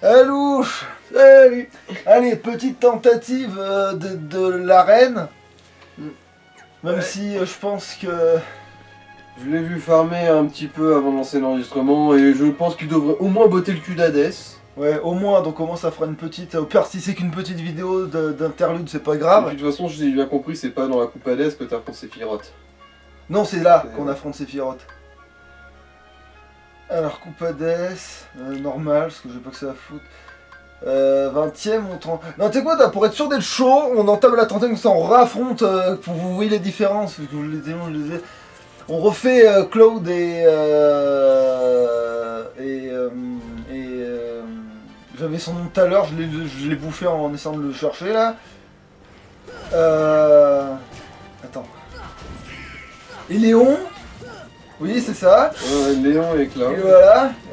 Alouche, salut. Allez, petite tentative de l'arène. Même si je pense que... Je l'ai vu farmer un petit peu avant de lancer l'enregistrement et je pense qu'il devrait au moins botter le cul d'Hadès. Ouais, au moins, donc au moins ça fera une petite... Au pire, si c'est qu'une petite vidéo d'interlude, c'est pas grave. De toute façon, j'ai bien compris, c'est pas dans la coupe Hades que t'affrontes Sephiroth. Non, c'est là qu'on affronte Sephiroth. Alors, coupe Hades, normal, parce que j'ai pas que ça à foutre. 20ème ou 30... Non, tu sais quoi, pour être sûr d'être chaud, on entame la 30ème, on raffronte, pour que vous voyez les différences, parce que je les ai... On refait Cloud et j'avais son nom tout à l'heure, je l'ai bouffé en essayant de le chercher là. Attends. Et Léon. Oui, c'est ça. Léon et Cloud. Et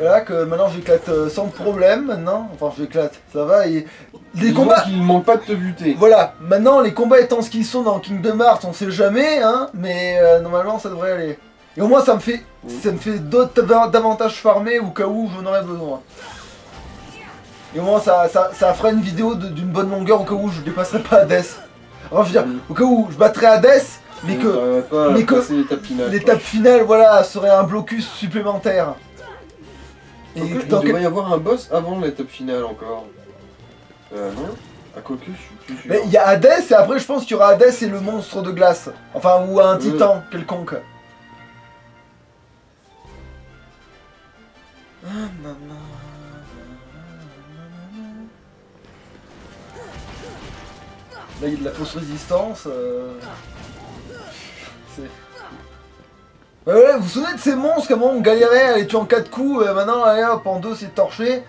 voilà que maintenant j'éclate sans problème maintenant. Enfin, j'éclate, ça va. Et les combats. Il manque pas de te buter. Voilà, maintenant les combats étant ce qu'ils sont dans Kingdom Hearts, on sait jamais, hein. Mais normalement ça devrait aller. Et au moins ça me fait davantage farmer au cas où j'en aurais besoin. Et au moins ça fera une vidéo d'une bonne longueur au cas où je dépasserai pas Hades. Enfin, je veux dire, au cas où je battrais Hades. Mais que l'étape finale, voilà, serait un blocus supplémentaire. Et il devrait y avoir un boss avant l'étape finale encore. Non, à Cocus, je suis sûr. Mais il y a Hades et après je pense qu'il y aura Hades et le monstre de glace. Enfin, ou un titan quelconque. Là il y a de la fausse résistance. Ouais, vous vous souvenez de ces monstres, comment on galérait à les tuer en 4 coups, et maintenant, allez hop, en 2 c'est torché.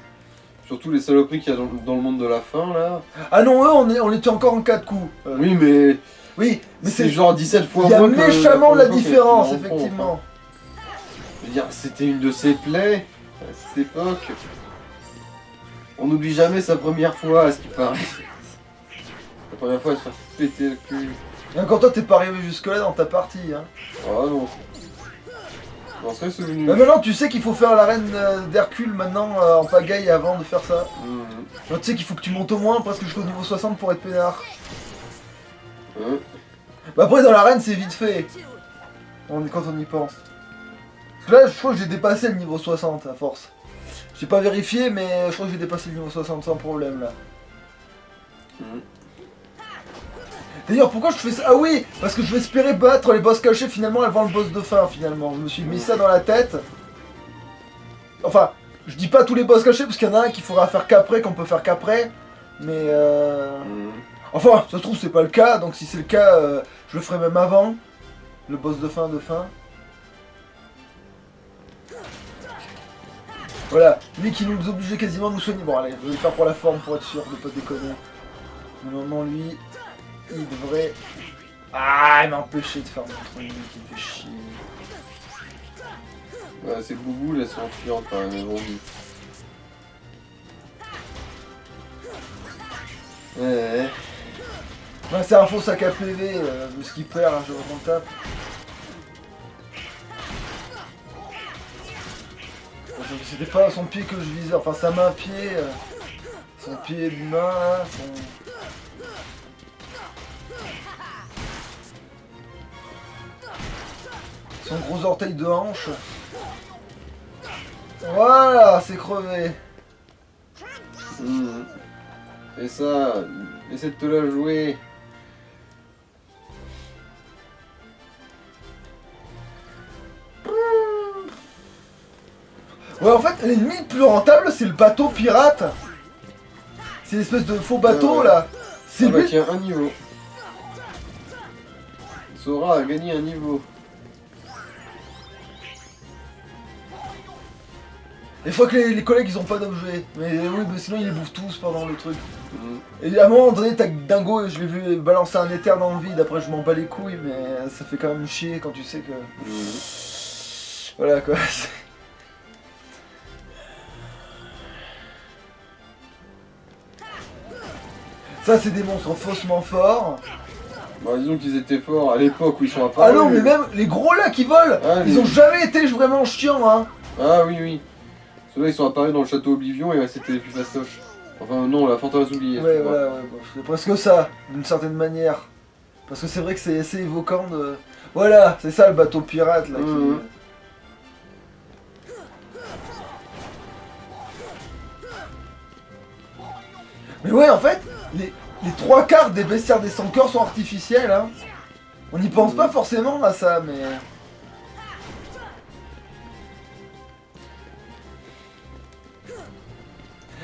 Surtout les saloperies qu'il y a dans le monde de la fin, là. Ah non, eux, on les tue encore en 4 coups. Oui, mais c'est genre 17 fois moins que... Il y a méchamment la différence, effectivement. Je veux dire, c'était une de ses plaies, à cette époque. On n'oublie jamais sa première fois, à ce qui paraît. La première fois, elle se fait péter le cul. Et encore toi, t'es pas arrivé jusque là dans ta partie, hein. Ah non. On serait souvenu. Bah maintenant, tu sais qu'il faut faire l'arène d'Hercule maintenant en pagaille avant de faire ça. Tu sais qu'il faut que tu montes au moins presque jusqu'au niveau 60 pour être peinard. Bah après, dans l'arène, c'est vite fait. Quand on y pense. Parce que là, je crois que j'ai dépassé le niveau 60 à force. J'ai pas vérifié, mais je crois que j'ai dépassé le niveau 60 sans problème là. D'ailleurs, pourquoi je fais ça? Ah oui, parce que je vais espérer battre les boss cachés finalement avant le boss de fin finalement. Je me suis mis ça dans la tête. Enfin, je dis pas tous les boss cachés parce qu'il y en a un qu'il faudra faire qu'après, qu'on peut faire qu'après. Mais enfin, ça se trouve c'est pas le cas, donc si c'est le cas, je le ferai même avant. Le boss de fin. Voilà, lui qui nous obligeait quasiment à nous soigner. Bon allez, je vais le faire pour la forme pour être sûr de pas déconner. Normalement lui... Il devrait... Ah, il m'a empêché de faire mon truc, qui me fait chier. Ouais, c'est Boubou, là, c'est chiant quand même, mais bon, vite. Ouais, c'est un faux sac à PV, le skipper, hein, je m'en tape. C'était pas son pied que je visais, enfin sa main pied, son pied d'humain, là, son gros orteil de hanche. Voilà, c'est crevé. Et ça, essaie de te la jouer. Ouais, en fait, l'ennemi le plus rentable, c'est le bateau pirate. C'est l'espèce de faux bateau, là. C'est lui... qui a un niveau. Sora a gagné un niveau. Des fois que les collègues ils ont pas d'objet. Mais oui, mais sinon ils les bouffent tous pendant le truc. Et à un moment donné, t'as Dingo, je l'ai vu balancer un éther dans le vide, après je m'en bats les couilles, mais ça fait quand même chier quand tu sais que... Voilà quoi. Ça c'est des monstres faussement forts. Bah disons qu'ils étaient forts à l'époque où ils sont apparus. Ah non, mais même les gros là qui volent, ils ont jamais été vraiment chiants, hein. Ah oui, oui. Ceux-là ils sont apparus dans le château Oblivion et c'était les plus fastoches. Enfin non, la forteresse oubliée. Ouais, je crois. voilà, ouais, bon, c'est presque ça, d'une certaine manière. Parce que c'est vrai que c'est assez évoquant de... Voilà, c'est ça le bateau pirate là qui... Mais ouais, en fait, les trois quarts des bestiaires des 100 cœurs sont artificiels, hein. On n'y pense pas forcément à ça, mais...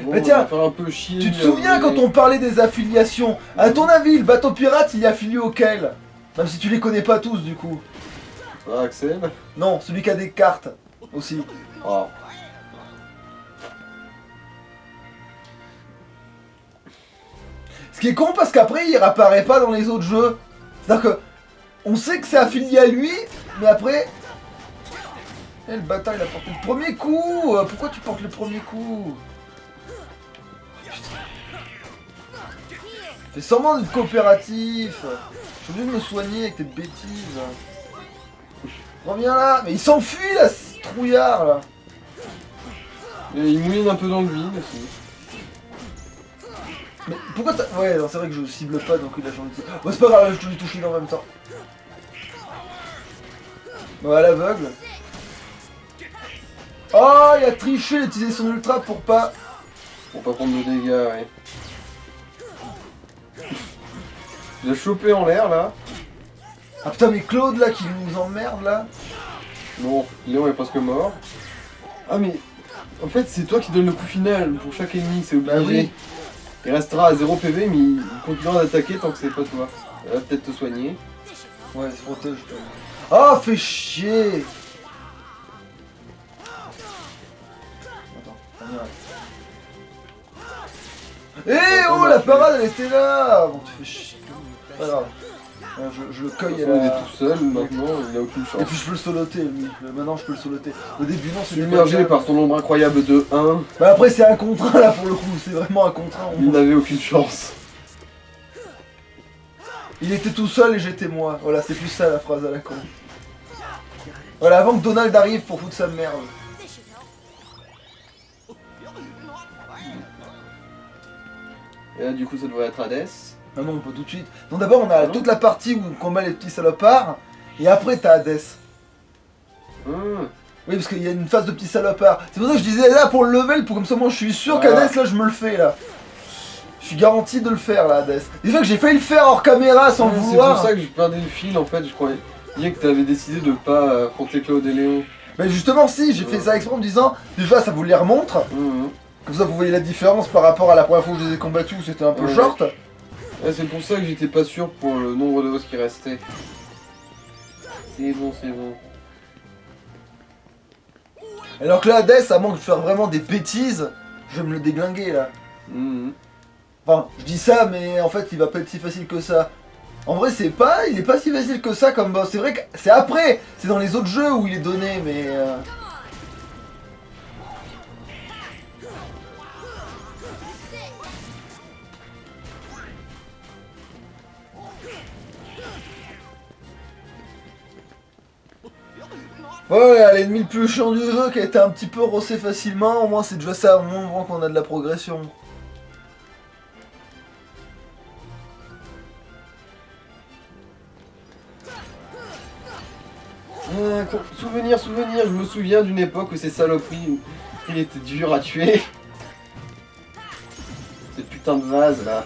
Bon, Mais tiens, on va faire un peu chier. Tu te souviens quand on parlait des affiliations? À ton avis, le bateau pirate, il est affilié auquel? Même si tu les connais pas tous, du coup. Ah, Axel. Non, celui qui a des cartes, aussi. Oh. Ce qui est con parce qu'après, il réapparaît pas dans les autres jeux. C'est-à-dire que... On sait que c'est affilié à lui, mais après... Eh, le bâtard, il a porté le premier coup. Pourquoi tu portes le premier coup? Fais semblant d'être coopératif. Je suis obligé de me soigner avec tes bêtises. Reviens là. Mais il s'enfuit là, ce trouillard là. Et il mouline un peu dans le vide aussi. Mais pourquoi t'as... Ouais, non, c'est vrai que je cible pas, donc il a changé de... Bon, c'est pas grave, je te lui touche en même temps. Bon, à l'aveugle. Oh, il a triché, il a utilisé son ultra pour pas... Pour pas prendre de dégâts, ouais. Il a chopé en l'air là. Ah putain, mais Claude là qui nous emmerde là. Bon, Léon est presque mort. Ah mais... En fait, c'est toi qui donne le coup final pour chaque ennemi, c'est obligé. Bah oui. Il restera à 0 PV, mais il continuera d'attaquer tant que c'est pas toi. Elle va peut-être te soigner. Ouais, il se protège. Oh, fais chier. Attends, on y arrive. Eh oh, la parade elle était là. Bon, tu fais chier. Pas grave. Je le cueille Il à est la... tout seul, maintenant il a aucune chance. Et puis je peux le soloter, lui. Maintenant je peux le soloter. Au début non, c'est Submergé par son nombre incroyable de 1, Bah après c'est un contre 1 là pour le coup, c'est vraiment un contre 1. il n'avait aucune chance. Il était tout seul et j'étais moi. Voilà, c'est plus ça la phrase à la con. Voilà, avant que Donald arrive pour foutre sa merde. Et là du coup ça devrait être Hades. Non, non, on peut tout de suite. Non, d'abord on a toute la partie où on combat les petits salopards. Et après t'as Hades. Oui, parce qu'il y a une phase de petits salopards. C'est pour ça que je disais là pour le level, pour comme ça moi je suis sûr qu'Hades là je me le fais là. Je suis garanti de le faire là, Hades. Déjà que j'ai failli le faire hors caméra sans le C'est vouloir. pour ça que je perdais le fil en fait, je croyais bien que t'avais décidé de pas affronter Claude et Léon. Mais justement si, j'ai fait ça exprès en me disant, déjà ça vous les remontre. Comme ça vous voyez la différence par rapport à la première fois où je les ai combattus où c'était un peu short. Ouais, c'est pour ça que j'étais pas sûr pour le nombre de boss qui restait. C'est bon, c'est bon. Alors que là, Hades, à moins de faire vraiment des bêtises, je vais me le déglinguer là. Enfin, je dis ça, mais en fait, il va pas être si facile que ça. En vrai, il est pas si facile que ça comme boss. C'est vrai que c'est après, c'est dans les autres jeux où il est donné, mais... Ouais, l'ennemi le plus chiant du jeu qui a été un petit peu rossé facilement, au moins c'est déjà ça, au moins on voit qu'on a de la progression. Souvenir, je me souviens d'une époque où ces saloperies, où il était dur à tuer. Ces putains de vases là.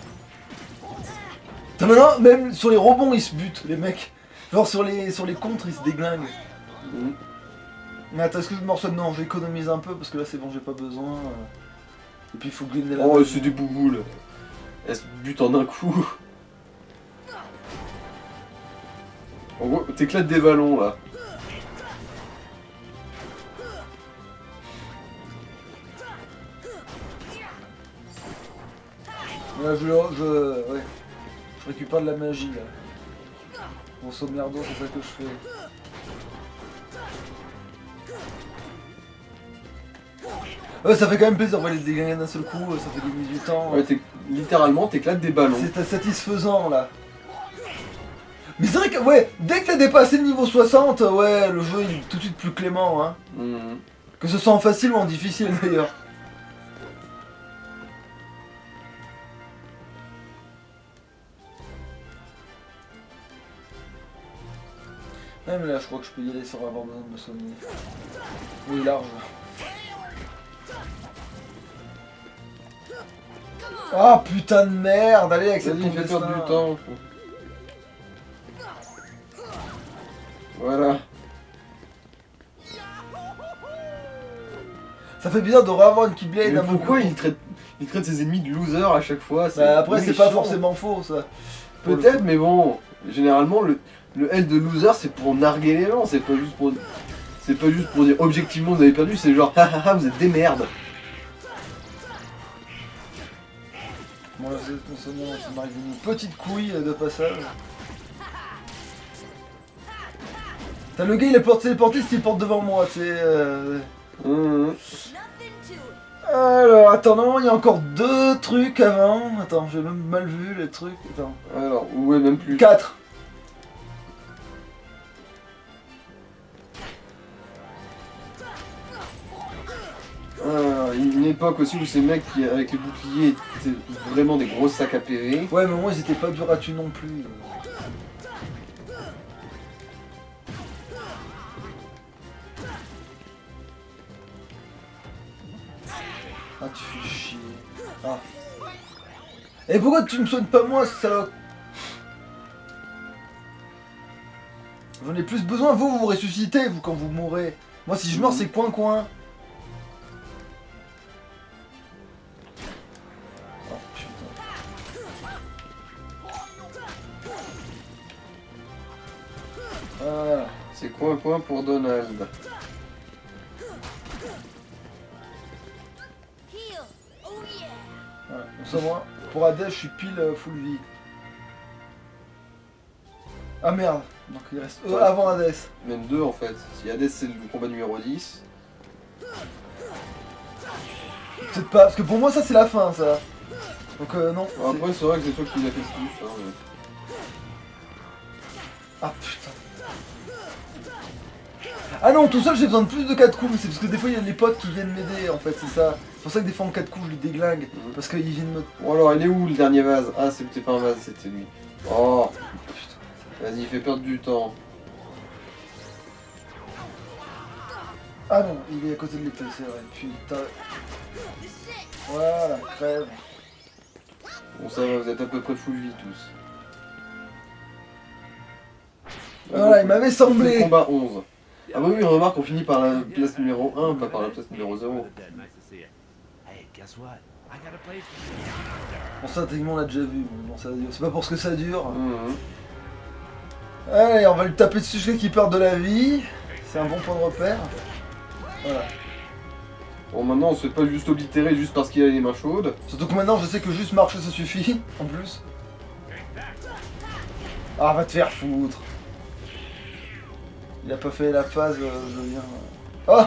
Putain, maintenant, même sur les rebonds ils se butent, les mecs. Genre sur les contres ils se déglinguent. Mais attends, est-ce que je me reçois? Non, j'économise un peu parce que là c'est bon, j'ai pas besoin. Et puis il faut gagner la... Oh, c'est des bouboules. Elles se butent en un coup. En gros, t'éclates des ballons là. Là ouais. Je récupère de la magie là. Grosso merdo, c'est ça que je fais. Ouais, ça fait quand même plaisir de voir les déglinguer d'un seul coup, ça fait gagner du temps. Ouais, littéralement, t'éclates des ballons. C'est satisfaisant là. Mais c'est vrai que, ouais, dès que t'as dépassé le niveau 60, ouais, le jeu il est tout de suite plus clément, hein. Que ce soit en facile ou en difficile d'ailleurs. Ouais mais là je crois que je peux y aller sans avoir besoin de me soigner. Oui large. Ah putain de merde, allez avec cette Vas-y, fais perdre destin. du temps. Voilà. Ça fait bizarre de revoir une Keyblade Mais un peu pourquoi plus il traite ses ennemis de losers à chaque fois? Bah après c'est pas méchant. forcément faux ça. Peut-être, mais bon, généralement le L de loser c'est pour narguer les gens, c'est pas juste pour. C'est pas juste pour dire objectivement vous avez perdu, c'est genre hahaha vous êtes des merdes. Bon là c'est concernant, ça m'arrive une petite couille de passage. T'as le gars il est téléporté s'il porte devant moi, tu sais. Alors attends, non, il y a encore 2 trucs avant. Attends, j'ai même mal vu les trucs. Attends. Alors, ouais, même plus. 4. Une époque aussi où ces mecs qui, avec les boucliers étaient vraiment des gros sacs à PV. Ouais mais moi ils étaient pas durs à tuer non plus. Ah tu fais chier. Ah. Et pourquoi tu me soignes pas moi salope? J'en ai plus besoin, vous vous ressuscitez vous quand vous mourrez. Moi si je meurs c'est coin. Oh putain. Voilà. C'est quoi un point pour Donald? Voilà. Donc ça moi, pour Hades je suis pile full vie. Ah merde, donc il reste avant Hades. Même 2 en fait. Si Hades c'est le combat numéro 10. Peut-être pas, parce que pour moi ça c'est la fin ça. Donc non. Bon, après c'est vrai que c'est toi qui l'as fait plus. Hein, mais... Ah putain. Ah non, tout seul j'ai besoin de plus de 4 coups, mais c'est parce que des fois il y a les potes qui viennent m'aider en fait, c'est ça. C'est pour ça que des fois en 4 coups je les déglingue, parce qu'ils viennent me... Bon alors il est où le dernier vase? Ah c'était pas un vase, c'était lui. Oh putain. Vas-y fais perdre du temps. Ah non, il est à côté de l'épée, c'est vrai, putain. Voilà, crève. Bon ça va, vous êtes à peu près full vie tous. Voilà, il m'avait semblé. Combat 11. Ah bah oui, remarque, on finit par la place numéro 1, pas par la place numéro 0. Bon ça techniquement on l'a déjà vu, bon, ça dure. C'est pas pour ce que ça dure. Mhm. Allez, on va lui taper dessus jusqu'à qu'il perde de la vie. C'est un bon point de repère. Voilà. Bon maintenant on se fait pas juste oblitérer juste parce qu'il a les mains chaudes. Surtout que maintenant je sais que juste marcher ça suffit, en plus. Ah, va te faire foutre. Il a pas fait la phase, je viens... Oh!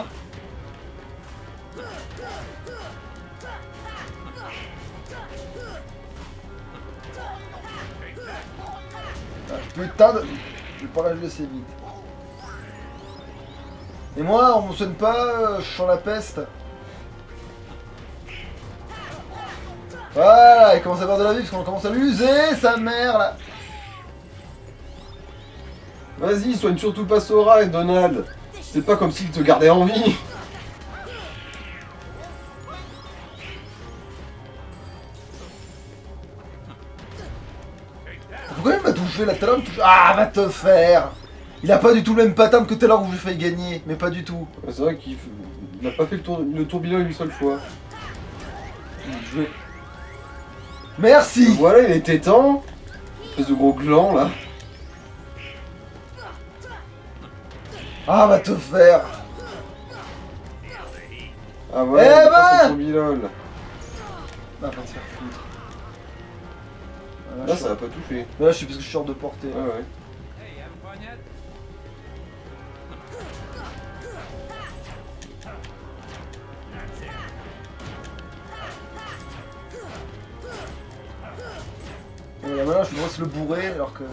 Ah, putain de... Je vais pas la laisser vite. Et moi, on me soigne pas, je sens la peste. Voilà, il commence à avoir de la vie parce qu'on commence à l'user, sa mère là. Vas-y, soigne surtout pas Sora et Donald. C'est pas comme s'il te gardait en vie. Pourquoi il m'a touché là tout à l'heure? Ah, va te faire! Il a pas du tout le même pattern que tout à l'heure où j'ai failli gagner, mais pas du tout. C'est vrai qu'il n'a pas fait le tourbillon une seule fois. Je vais... Merci! Voilà, il était temps. Espèce de gros gland là. Ah, va te faire! Ah voilà, Eh il a ben pas son tourbillon. Ah, va te faire foutre. Là, ça va pas toucher. Là, je suis parce que je suis hors de portée. Ouais, ouais. Et voilà, maintenant, je dois se le bourrer alors que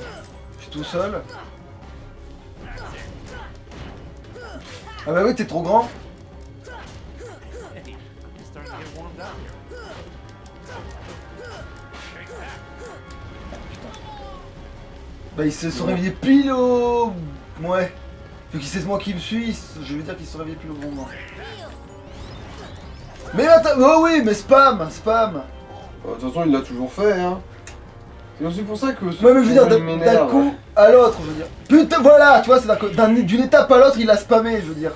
je suis tout seul. Ah bah oui, t'es trop grand. Bah ils se sont réveillés pile au... Ouais. Vu que c'est moi qui me suis, je veux dire qu'ils se sont réveillés pile au bon moment. Mais attends, oh oui, mais spam, spam. De toute façon, il l'a toujours fait, hein. C'est aussi pour ça que... Ouais, mais je veux dire, d'un coup à l'autre, je veux dire. Putain, voilà, tu vois, c'est d'une étape à l'autre, il a spammé, je veux dire.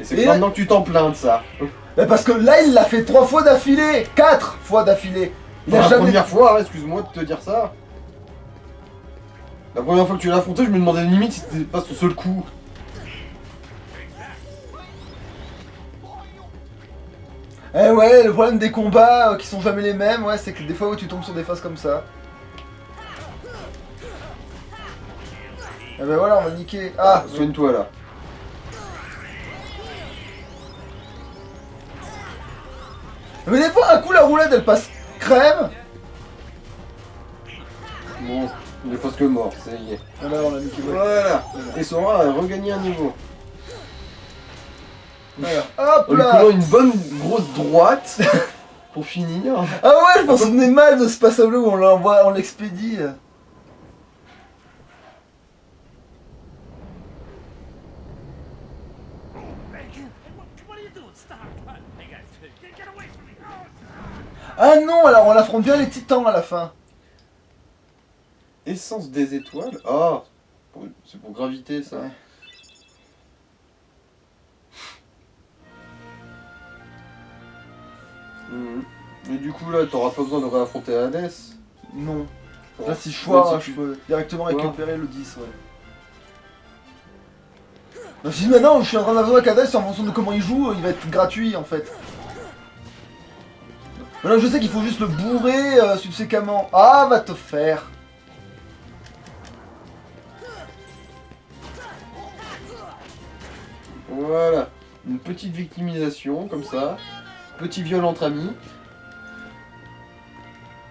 Et c'est maintenant que tu t'en plains de ça. Mais parce que là, il l'a fait 3 fois d'affilée, 4 fois d'affilée. Il a La jamais... première fois, hein, excuse-moi de te dire ça. La première fois que tu l'as affronté, je me demandais limite si c'était pas ce seul coup. Eh ouais, le problème des combats qui sont jamais les mêmes, ouais, c'est que des fois, ouais, tu tombes sur des phases comme ça. Eh ben voilà, on va niquer. Ah, Soigne-toi là. mais des fois, un coup, la roulette, elle passe crème. Bon, il est presque mort, ça y est. Voilà, on a niqué. Ouais. Voilà. Et Sora a regagné un niveau. Voilà. Hop En lui là. collant une bonne grosse droite pour finir. Ah ouais, je m'en souvenais mal de ce passage-là où on l'envoie, on l'expédie. Ah non, alors on affronte bien les titans à la fin. Essence des étoiles. Ah, c'est pour gravité ça. Ouais. Et du coup là, t'auras pas besoin de réaffronter Hades. Non. Bon. Là, si je choisis, Même si je peux directement Ouais. récupérer le 10, ouais. Donc, si maintenant je suis en train d'avoir Hades, en fonction de comment il joue, il va être gratuit en fait. Maintenant je sais qu'il faut juste le bourrer subséquemment. Ah, va te faire. Voilà. Une petite victimisation comme ça. Petit viol entre amis.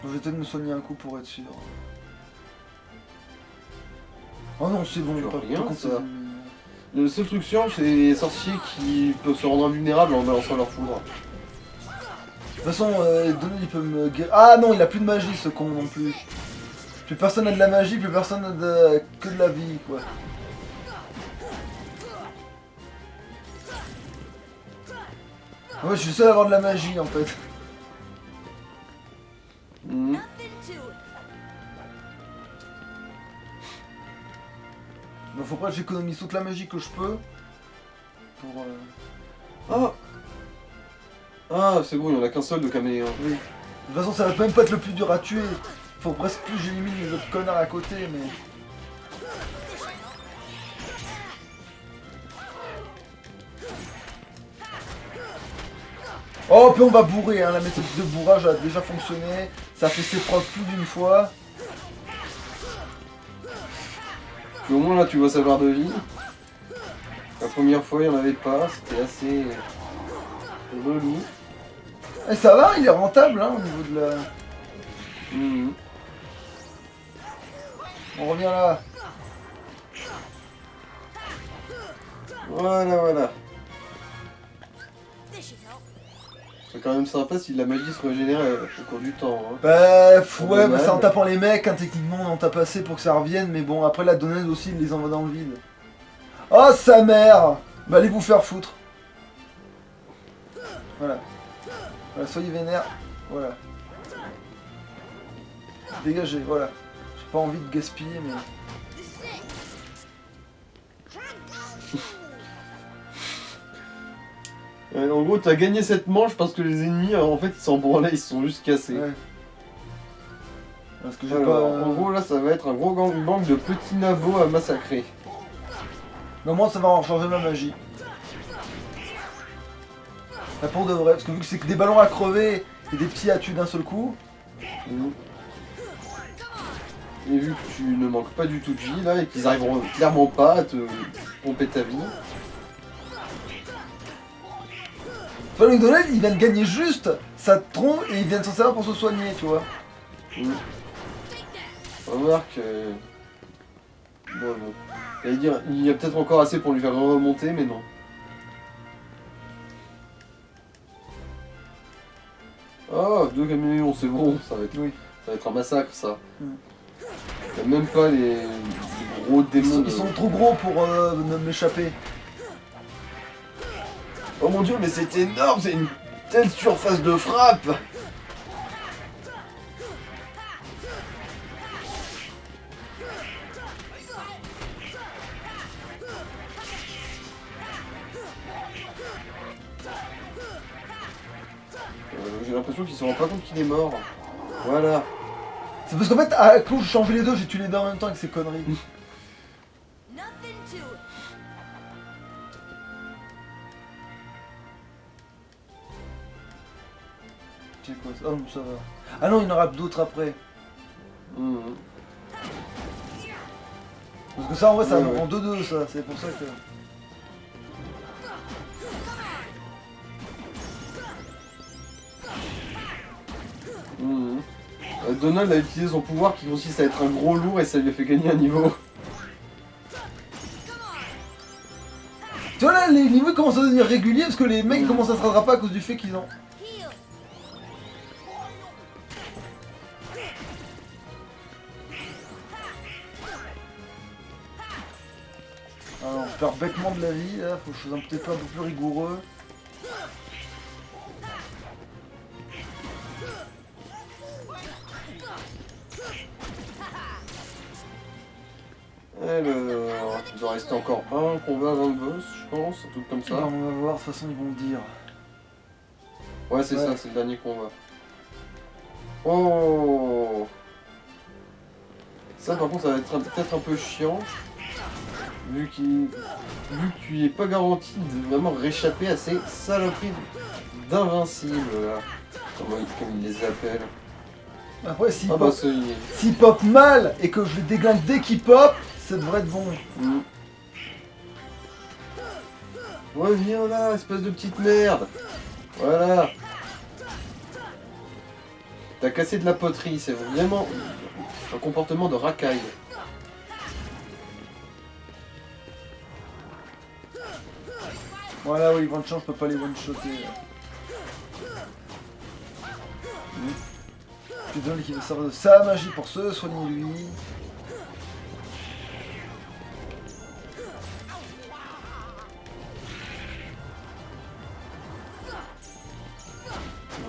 Je vais peut-être me soigner un coup pour être sûr. Oh non, c'est bon, Tu vois pas rien, contre ça. ça. Le seul truc sûr, c'est les sorciers qui peuvent se rendre invulnérables en balançant leur foudre. De toute façon, Donald il peut me guérir. Ah non, il a plus de magie ce con non plus. Plus personne n'a de la magie, plus personne n'a que de la vie quoi. Ouais, je suis seul à avoir de la magie en fait. Mhm. Donc faut pas que j'économise toute la magie que je peux. Pour... Ah Ah, c'est bon, il y en a qu'un seul de caméléon. Oui. De toute façon, ça va même pas être le plus dur à tuer. Faut presque plus que j'élimine les autres connards à côté, mais... Oh, puis on va bourrer, hein. La méthode de bourrage a déjà fonctionné. Ça a fait ses preuves plus d'une fois. Mais au moins là, tu vois sa barre de vie. La première fois, il n'y en avait pas, c'était assez relou. Et ça va, il est rentable, hein, au niveau de la... Mhm. On revient là. Voilà, voilà. C'est quand même sympa si la magie se régénère au cours du temps. Hein. Bah, Pour ouais, bah, Donald. c'est en tapant les mecs, hein, techniquement on en tape assez pour que ça revienne, mais bon, après la Donald aussi, il les envoie dans le vide. Oh, sa mère! Bah, allez vous faire foutre. Voilà. Voilà, soyez vénère. Voilà. Dégagez, voilà. J'ai pas envie de gaspiller, mais... En gros, t'as gagné cette manche parce que les ennemis, en fait, ils s'en branlaient, ils se sont juste cassés. Ouais. Parce que j'ai Alors, pas... en gros, là, ça va être un gros gangbang de petits nabots à massacrer. Mais au moins, ça va en changer ma magie. Là, pour de vrai, parce que vu que c'est que des ballons à crever et des petits à tuer d'un seul coup... Mhm. Et vu que tu ne manques pas du tout de vie, là, et qu'ils arriveront clairement pas à te pomper ta vie. Enfin, le Donald, il vient de gagner juste sa tronc et il vient de s'en servir pour se soigner, tu vois. Mhm. Remarque... Bon. J'allais dire, il y a peut-être encore assez pour lui faire remonter, mais non. Oh, 2 caméléons, c'est bon, Oui. ça va être un massacre ça. Mm. Y a même pas les gros démons. Ils sont trop gros pour m'échapper. Oh mon dieu, mais c'est énorme, c'est une telle surface de frappe. J'ai l'impression qu'ils se rendent pas compte qu'il est mort. Voilà. C'est parce qu'en fait, à coup, je changeais les deux, j'ai tué les deux en même temps avec ces conneries. Nothing to it. C'est quoi ça? Oh, non, ça va. Ah non, il y en aura d'autres après. Mhm. Parce que ça, en vrai, ça Ouais, me ouais. rend 2-2, ça. C'est pour ça que... Mhm. Donald a utilisé son pouvoir qui consiste à être un gros lourd et ça lui a fait gagner un niveau. Tu vois là, les niveaux commencent à devenir réguliers parce que les mecs Mm. commencent à se rattraper à cause du fait qu'ils ont... Heal. Alors, on perd bêtement de la vie, là. Faut que je sois peut-être un peu plus rigoureux. Alors, il doit rester encore un combat avant le boss, je pense, un truc comme ça. Alors, on va voir, de toute façon, ils vont le dire. Ouais, c'est Ouais. ça, c'est le dernier combat. Oh! Ça, par contre, ça va être peut-être un peu chiant. Vu que tu es pas garanti de vraiment réchapper à ces saloperies d'invincibles, là. Comme ils les appellent. Après, s'ils Ah bah, pop... ça y est. s'ils pop mal et que je les déglingue dès qu'ils pop, ça devrait être bon. Mm. Ouais, viens là, espèce de petite merde. Voilà. T'as cassé de la poterie, c'est vraiment un comportement de racaille. Voilà, oui, Van Chance, je peux pas les one-shotter. C'est Donald qui va servir de sa magie pour se soigner lui.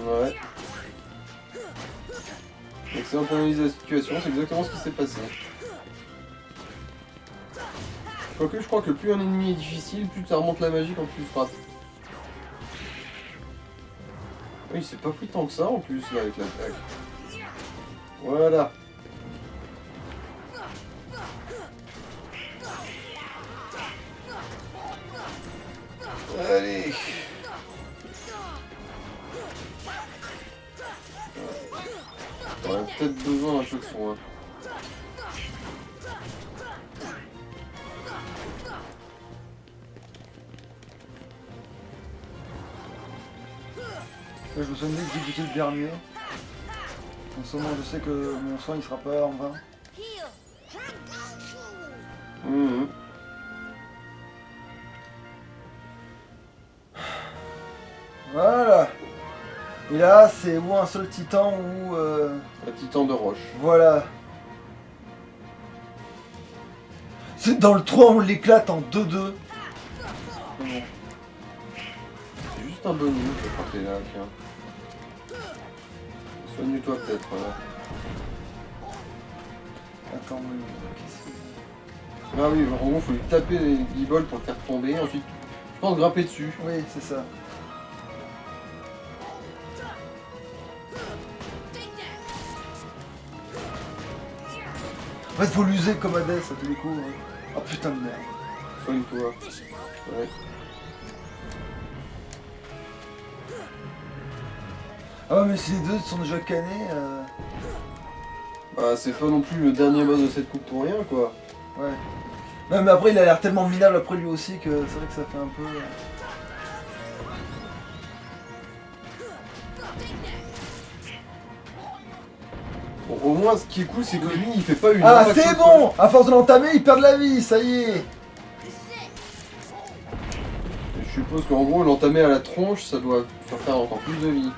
Ouais. Excellente analyse de la situation, c'est exactement ce qui s'est passé. Quoique je crois que plus un ennemi est difficile, plus ça remonte la magie quand tu le frappes. Oui, il s'est pas pris tant que ça en plus là avec l'attaque. Voilà. Allez. T'aurais peut-être besoin un peu de soin. Je me souviens que j'ai buté le dernier. En ce moment, je sais que mon soin il sera pas en vain. Heal. Mhm. Voilà. Et là, c'est ou un seul titan ou... Un titan de roche. Voilà. C'est dans le 3, on l'éclate en 2-2. Bon. C'est juste un bonus, je crois que t'es là, tiens. Soigne-toi peut-être, voilà. Attends, oui, qu'est-ce que... Ah oui, en gros, faut lui taper les guibolles pour le faire tomber, ensuite, je pense grimper dessus. Oui, c'est ça. En fait, faut l'user comme Hades à tous les coups. Hein. Oh putain de merde. Soigne-toi. Ouais. Ah ouais, mais si les deux sont déjà cannés... Bah, c'est pas non plus le dernier boss de cette coupe pour rien, quoi. Ouais. Non, mais après, il a l'air tellement minable après lui aussi que c'est vrai que ça fait un peu... Bon, au moins, ce qui est cool, c'est que lui, il fait pas une Ah, attaque c'est sur bon! À force de l'entamer, il perd de la vie, ça y est! Je suppose qu'en gros, l'entamer à la tronche, ça doit faire encore plus de vie.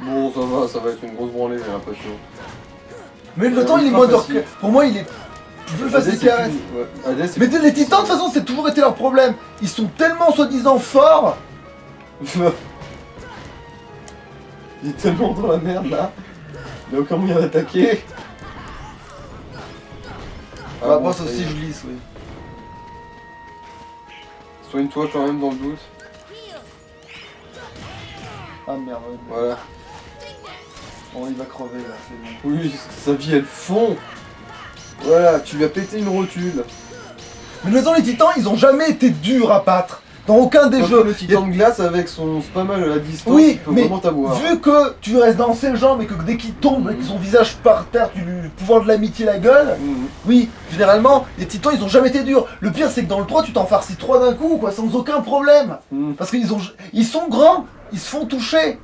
Bon, ça va être une grosse branlée, j'ai l'impression. Mais le temps il est moins dur facile. que... Pour moi il est plus facile qu'Ares. Ouais. Hades, c'est Mais plus les titans de toute façon c'est toujours été leur problème. Ils sont tellement soi-disant forts. Il est tellement dans la merde là. Il a aucun moyen d'attaquer. Ah, bon, moi ça ça y aussi est. je glisse, oui. Soigne-toi quand même dans le doute. Ah merde, ouais. Voilà. Bon il va crever là, c'est bon. Oui, sa vie elle fond. Voilà, tu lui as pété une rotule. Mais de toute façon les titans ils ont jamais été durs à battre. Dans aucun des jeux. Le titan de glace avec son spammage à la distance, Oui, il peut mais vraiment t'avoir. vu que tu restes dans ses jambes et que dès qu'il tombe avec son visage par terre, tu lui pouvoir de l'amitié la gueule, Mhm. oui, généralement, les titans ils ont jamais été durs. Le pire c'est que dans le 3 tu t'en farcis 3 d'un coup, quoi, sans aucun problème. Mhm. Parce qu'ils ils sont grands, ils se font toucher.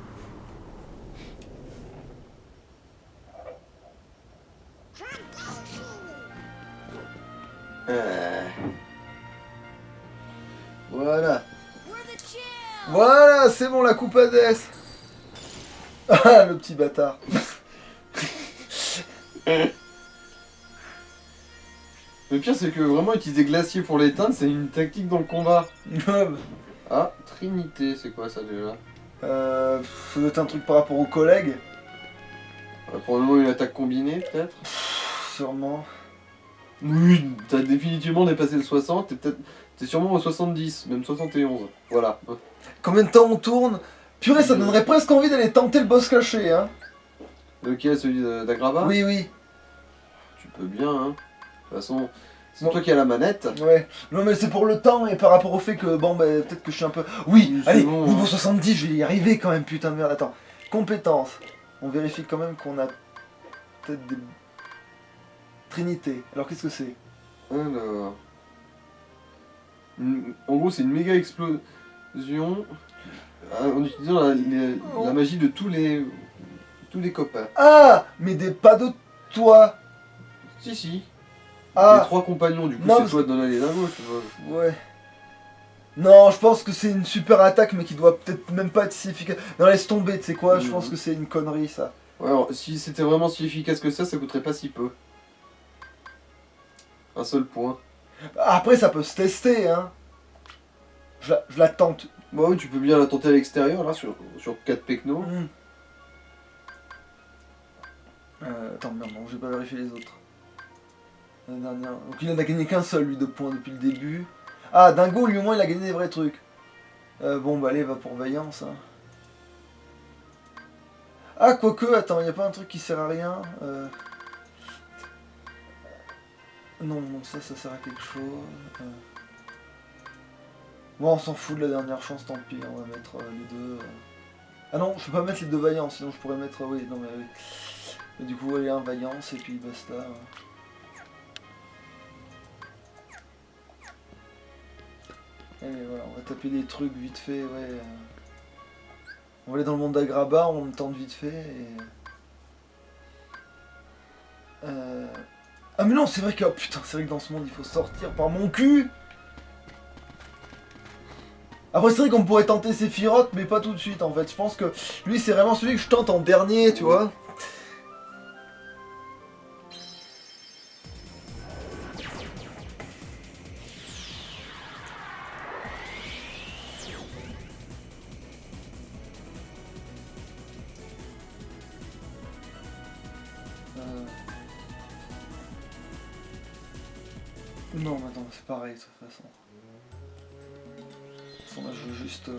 Voilà. We're the champ. Voilà, c'est bon la coupe Hades. Ah, le petit bâtard. Le pire c'est que vraiment utiliser glacier pour l'éteindre, c'est une tactique dans le combat. Ah, Trinité, c'est quoi ça déjà? Ça doit être un truc par rapport aux collègues. Pour le moment une attaque combinée peut-être? Sûrement. Oui, t'as définitivement dépassé le 60, t'es sûrement au 70, même 71. Voilà. Combien de temps on tourne? Purée, ça donnerait presque envie d'aller tenter le boss caché, hein. Lequel, celui d'Agrava? Oui, oui. Tu peux bien, hein. De toute façon, c'est Bon. toi qui as la manette. Ouais. Non, mais c'est pour le temps et par rapport au fait que, bon, bah, peut-être que je suis un peu... Oui, Oui, c'est allez, bon, niveau hein. 70, je vais y arriver quand même, putain de merde. Attends. Compétences. On vérifie quand même qu'on a peut-être des... Trinité. Alors, qu'est-ce que c'est? Alors... En gros, c'est une méga explosion en utilisant la magie de tous les copains. Ah, mais pas de toi. Si. Les Ah, 3 compagnons, du coup, Non, c'est mais toi de donner les dingos, tu vois. ouais. Non, je pense que c'est une super attaque, mais qui doit peut-être même pas être si efficace. Non, laisse tomber, tu sais quoi, je Mhm. pense que c'est une connerie, ça. Ouais, alors, si c'était vraiment si efficace que ça coûterait pas si peu. Un seul point. Après, ça peut se tester, hein. Je la tente. Bah oui, tu peux bien la tenter à l'extérieur, là, sur 4 pecnos. Attends, merde, non, j'ai pas vérifié les autres. La dernière. Donc il en a gagné qu'un seul, lui, de points depuis le début. Ah, Dingo, lui, au moins, il a gagné des vrais trucs. Bon, bah, allez, va pour Vaillance. Hein. Ah, quoique, attends, y a pas un truc qui sert à rien Non, ça sert à quelque chose. Bon, on s'en fout de la dernière chance, tant pis, on va mettre les deux. Ah non, je peux pas mettre les deux Vaillants, sinon je pourrais mettre. Oui, non, mais oui. Et du coup, allez, un Vaillance et puis basta. Allez, voilà, on va taper des trucs vite fait, ouais. On va aller dans le monde d'Agraba, on me tente vite fait et. Ah mais non, c'est vrai que. Oh, putain, c'est vrai que dans ce monde il faut sortir par mon cul. Après c'est vrai qu'on pourrait tenter Sephiroth, mais pas tout de suite en fait. Je pense que lui c'est vraiment celui que je tente en dernier, tu vois. Non, mais attends, c'est pareil de toute façon. De toute façon, là, je veux juste.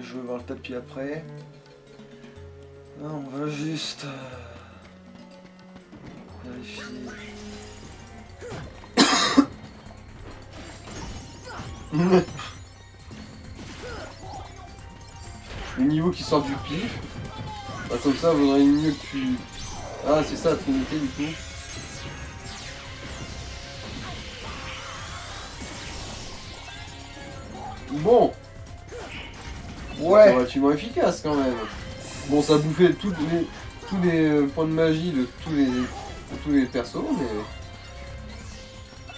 Je veux voir le tapis après. Non, on va juste. Vérifier. Le niveau qui sort du pif. Bah, comme ça, vaudrait mieux que tu. Ah, c'est ça la Trinité du coup. Bon, Ouais! c'est relativement efficace quand même. Bon, ça bouffait tous les points de magie de tous les persos, mais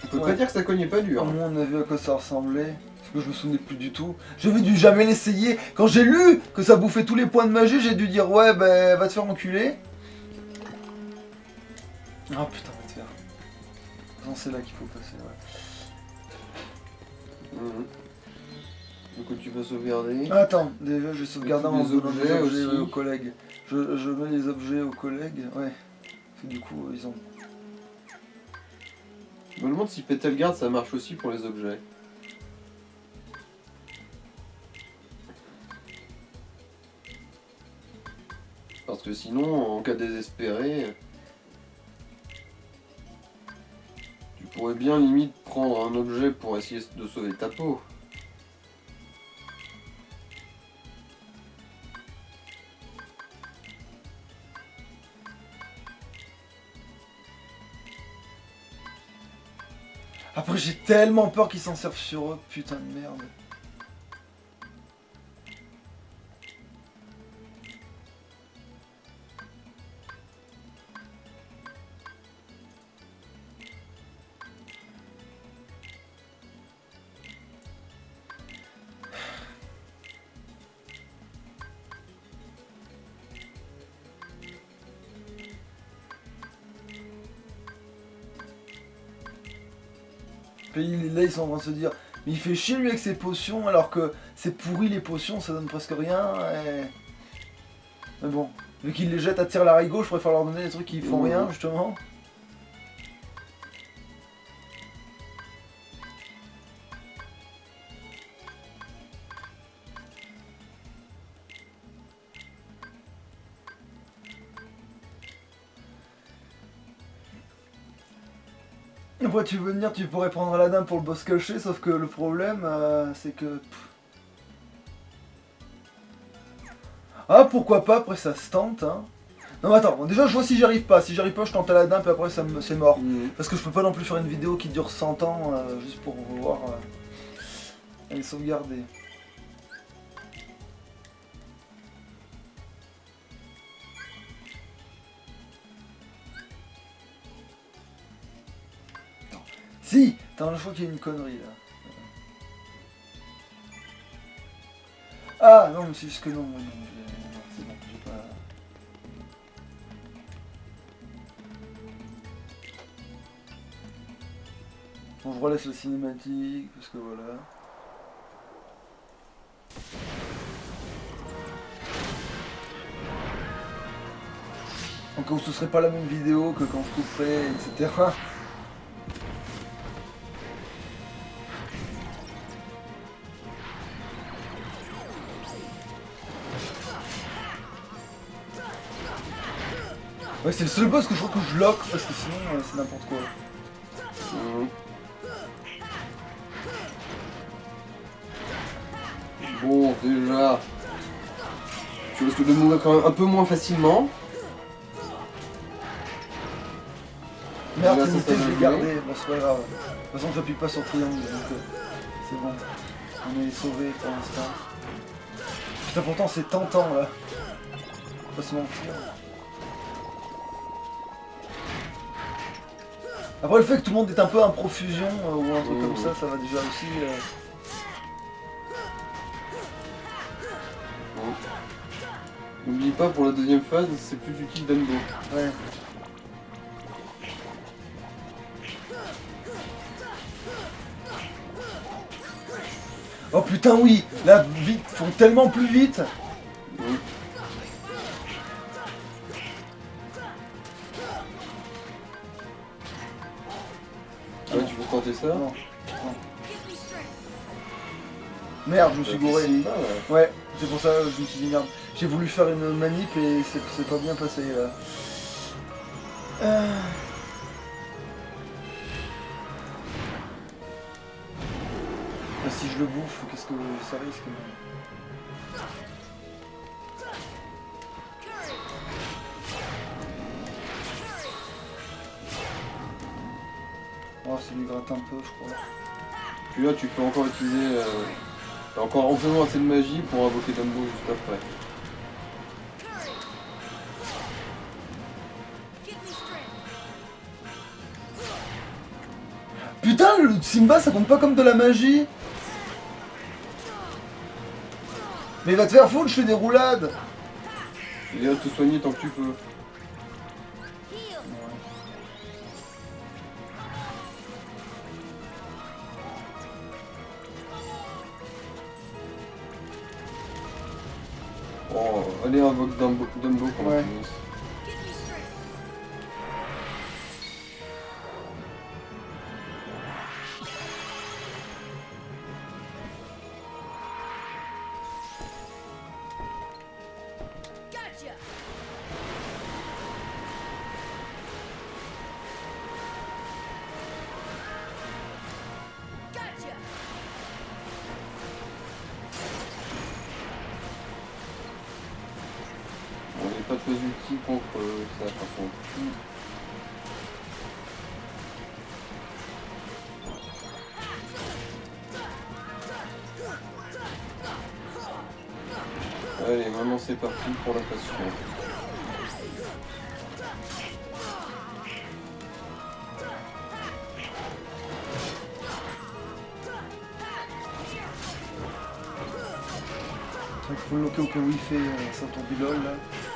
on peut Ouais. pas dire que ça cognait pas Au dur. moins on a vu à quoi ça ressemblait. Parce Moi, je me souvenais plus du tout. J'avais dû jamais l'essayer. Quand j'ai lu que ça bouffait tous les points de magie, j'ai dû dire ouais, bah va te faire enculer. Ah putain, va te faire. Non, c'est là qu'il faut passer, ouais. Donc tu vas sauvegarder. Attends, déjà je vais sauvegarder en Les donnant des objets objets aussi. aux collègues. Je mets les objets aux collègues, ouais. Parce que du coup, ils ont... Je me demande si Petalgard ça marche aussi pour les objets. Parce que sinon, en cas désespéré, tu pourrais bien limite prendre un objet pour essayer de sauver ta peau. Après, j'ai tellement peur qu'ils s'en servent sur eux, putain de merde. Puis là, ils sont en train de se dire, mais il fait chier lui avec ses potions, alors que c'est pourri les potions, ça donne presque rien. Et... Mais bon, vu qu'il les jette à tir larigot, je préfère leur donner des trucs qui font rien, justement. Après tu veux venir, tu pourrais prendre Aladdin pour le boss caché, sauf que le problème c'est que... Ah pourquoi pas, après ça se tente hein. Non mais attends, déjà je vois si j'y arrive pas, je tente Aladdin puis après c'est mort. Parce que je peux pas non plus faire une vidéo qui dure 100 ans juste pour voir elle sauvegarder. Si, attends, je crois qu'il y a une connerie là. Ah non, mais c'est juste que non, oui, non, c'est bon, j'ai pas... Bon, je relaisse la cinématique, parce que voilà. En cas où ce serait pas la même vidéo que quand je couperais, etc. Ouais, c'est le seul boss que je crois que je lock parce que sinon c'est n'importe quoi. Bon, déjà, tu risques de mourir quand même un peu moins facilement. Merde, Là, unité, ça je va l'ai gardé, bon c'est pas grave. De toute façon, j'appuie pas sur triangle, donc c'est bon. On est sauvé pour l'instant. Putain, pourtant c'est tentant là. Faut pas se mentir. Après, le fait que tout le monde est un peu en profusion ou un truc comme ça va déjà aussi. N'oublie pas, pour la deuxième phase, c'est plus utile Danbo. Ouais. Oh putain, oui! Là, vite, font tellement plus vite! Ouais, tu veux tenter ça? Non. Merde, je me suis gouré. Ouais, c'est pour ça que je me suis dit merde. J'ai voulu faire une manip et c'est pas bien passé là. Si je le bouffe, qu'est-ce que ça risque? Oh, ça lui gratte un peu, je crois. Puis là, tu peux encore utiliser... t'as encore amplement assez de magie pour invoquer Dumbo juste après. Putain, le Simba, ça compte pas comme de la magie? Mais va te faire foutre, je fais des roulades. Il est là de te soigner tant que tu peux. Heal. Oh, allez, invoque Dumbo pour Ouais. la finisse. Give me strength. Gotcha. Gotcha. On n'est pas très utile contre ça, par contre. Allez, maintenant c'est parti pour la phase suivante. Il faut le loquer au cas où il fait son tourbillol là.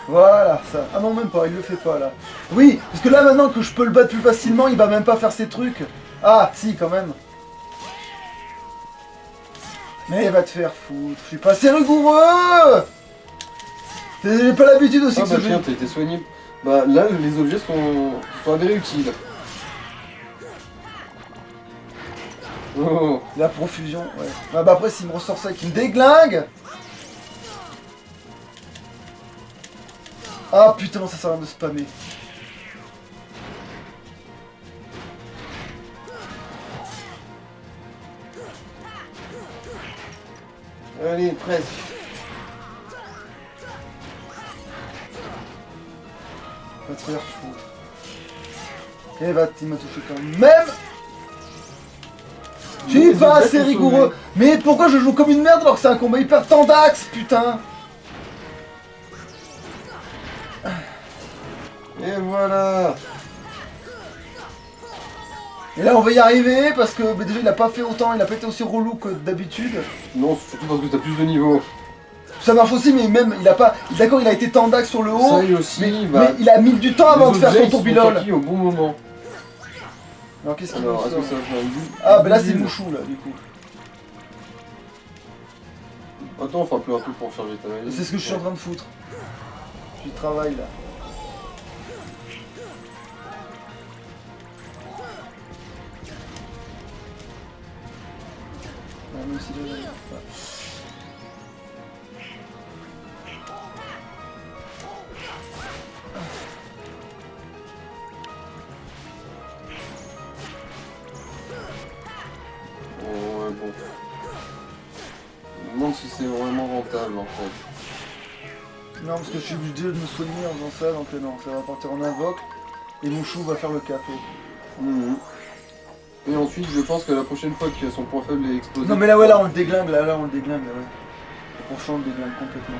Voilà, ça. Ah non, même pas, il le fait pas là. Oui, parce que là maintenant que je peux le battre plus facilement, il va même pas faire ses trucs. Ah, si, quand même. Mais il va te faire foutre. Je suis pas assez rigoureux. J'ai pas l'habitude aussi Ah que bah ce tiens, jeu. t'as été soigné. Bah là, les objets sont avérés utiles. Oh, La profusion, ouais. Ah bah après, s'il me ressort ça et qu'il me déglingue. Ah putain, non, ça sert à rien de spammer. allez, presque. Va te faire foutre. Et va, il m'a touché quand même. Je suis Les pas objets assez sont rigoureux. sauvés. Mais pourquoi je joue comme une merde alors que c'est un combat hyper tendax, putain. Et voilà. Et là on va y arriver parce que bah, déjà il a pas fait autant, il a pas été aussi relou que d'habitude. Non, surtout parce que t'as plus de niveau. Ça marche aussi mais même il a pas. D'accord il a été tendax sur le haut. Ça y est aussi, mais, bah, mais il a mis du temps avant de les faire objets, son ils sont tourbillol. sortis au bon moment. Alors qu'est-ce qu'il Alors, nous est-ce que sort ça va faire du... Ah bah là c'est Mouchou là du coup. Attends, on fera plus un truc pour charger ta valise. C'est ce que je suis en train de foutre. Je travaille là. Non, même si j'avais pas. Oh, ouais, bon. Je me demande si c'est vraiment rentable en fait. Non, parce que je suis obligé de me soigner en faisant ça, donc non, ça va partir en invoque. Et Mouchou va faire le café. Mhm. Et ensuite, je pense que la prochaine fois que son point faible est explosé. Non mais là ouais là on le déglingue, là on le déglingue, là ouais. Le prochain on le déglingue complètement.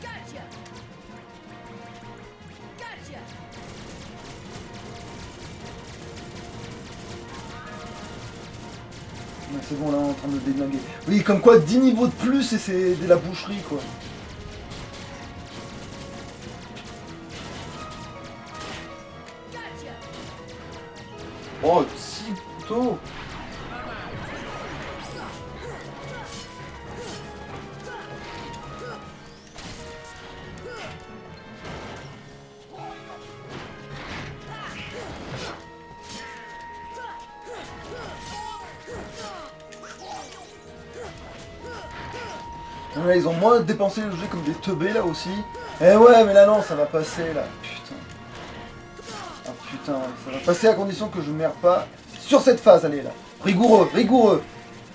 Gotcha. Gotcha. Ouais, c'est bon là on est en train de le déglinguer. Oui comme quoi 10 niveaux de plus et c'est de la boucherie quoi. Gotcha. Oh, si tôt. Là ils ont moins dépensé le jeu comme des teubés là aussi. Eh ouais mais là non ça va passer là. Putain. Ah putain, ça va passer à condition que je merde pas sur cette phase, allez là. Rigoureux, rigoureux.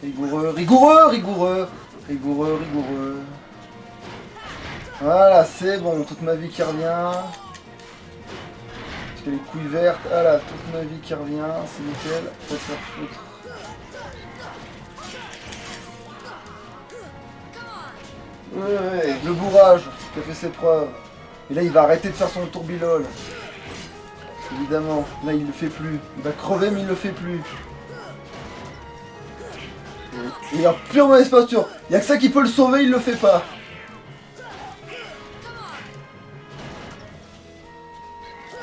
Rigoureux, rigoureux, rigoureux. Rigoureux, rigoureux. Voilà, c'est bon, toute ma vie qui revient. Parce que les couilles vertes, voilà, toute ma vie qui revient, c'est nickel. Faut te faire foutre. Ouais. Le bourrage qui a fait ses preuves. Et là il va arrêter de faire son tourbillol. Évidemment, là il le fait plus. Il va crever mais il le fait plus. Il est en pure mauvaise posture. Il y a que ça qui peut le sauver, il le fait pas.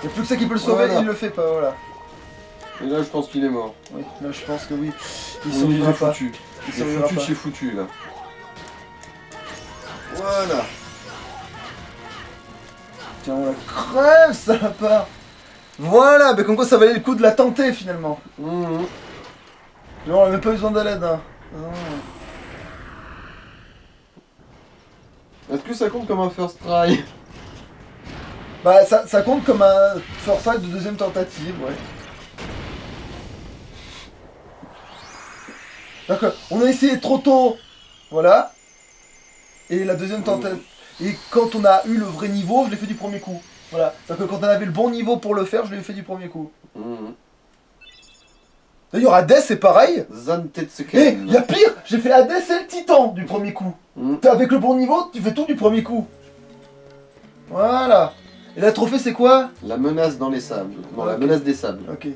Il n'y a plus que ça qui peut le sauver, Voilà. il le fait pas, voilà. Et là, je pense qu'il est mort. Oui, là je pense que oui. Il Il survivra est pas. foutu. Il Il est survivra foutu de pas. chez foutu, là. Voilà. Tiens, on la crève, ça part. Voilà, mais comme quoi ça valait le coup de la tenter finalement. Mhm. Non, on avait pas besoin d'aide. Hein. Non. Est-ce que ça compte comme un first try? Bah, ça compte comme un foresight de deuxième tentative, ouais. D'accord, on a essayé trop tôt, voilà. Et la deuxième tentative. Et quand on a eu le vrai niveau, je l'ai fait du premier coup. Voilà. C'est-à-dire que quand on avait le bon niveau pour le faire, je l'ai fait du premier coup. Mhm. D'ailleurs, Hades, c'est pareil. Et Zantetsuken. il y a pire, j'ai fait Hades et le Titan du premier coup. Mhm. Avec le bon niveau, tu fais tout du premier coup. Voilà. Et la trophée, c'est quoi? La menace dans les sables. Non, la Ok. menace des sables. Ok.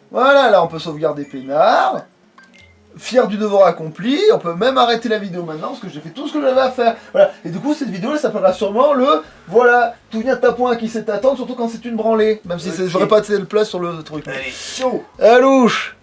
Voilà, là, on peut sauvegarder peinard. Fier du devoir accompli. On peut même arrêter la vidéo maintenant parce que j'ai fait tout ce que j'avais à faire. Voilà. Et du coup, cette vidéo, elle s'appellera sûrement le voilà, tout vient de ta point à qui c'est t'attendre, surtout quand c'est une branlée. Même si Ok. j'aurais pas le place sur le truc. Allez, chaud. Alouche.